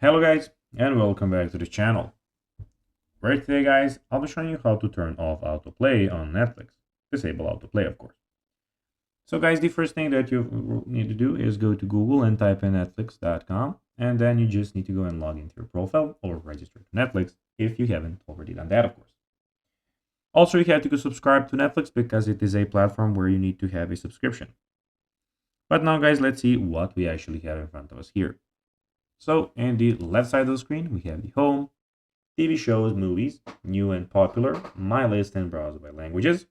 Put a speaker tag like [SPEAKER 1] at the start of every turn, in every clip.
[SPEAKER 1] Hello guys, and welcome back to the channel. Right today guys, I'll be showing you how to turn off autoplay on Netflix. Disable autoplay, of course. So guys, the first thing that you need to do is go to Google and type in netflix.com, and then you just need to go and log into your profile or register to Netflix if you haven't already done that, of course. Also, you have to go subscribe to Netflix because it is a platform where you need to have a subscription. But now guys, let's see what we actually have in front of us here. So in the left side of the screen, we have the home, TV shows, movies, new and popular, my list, and browse by languages.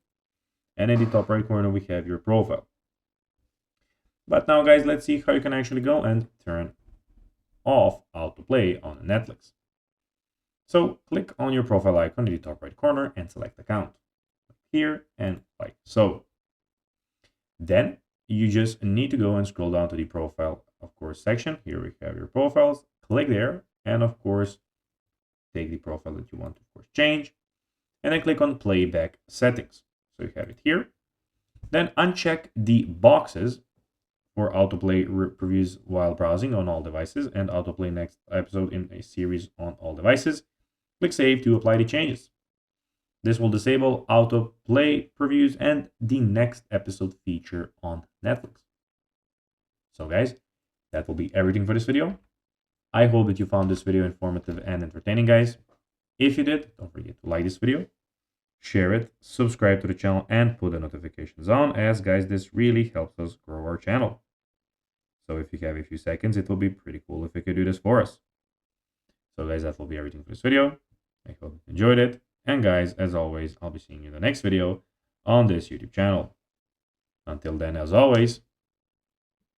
[SPEAKER 1] And in the top right corner, we have your profile. But now, guys, let's see how you can actually go and turn off autoplay on Netflix. So click on your profile icon in the top right corner and select account. Here and like so. Then you just need to go and scroll down to the profile, of course, section. Here we have your profiles. Click there, and of course, take the profile that you want to, of course, change, and then click on playback settings. So you have it here. Then uncheck the boxes for autoplay previews while browsing on all devices and autoplay next episode in a series on all devices. Click save to apply the changes. This will disable autoplay previews and the next episode feature on Netflix. So guys, that will be everything for this video. I hope that you found this video informative and entertaining, guys. If you did, don't forget to like this video, share it, subscribe to the channel, and put the notifications on, as guys, this really helps us grow our channel. So if you have a few seconds, it will be pretty cool if you could do this for us. So guys, that will be everything for this video. I hope you enjoyed it. And guys, as always, I'll be seeing you in the next video on this YouTube channel. Until then, as always,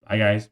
[SPEAKER 1] bye guys.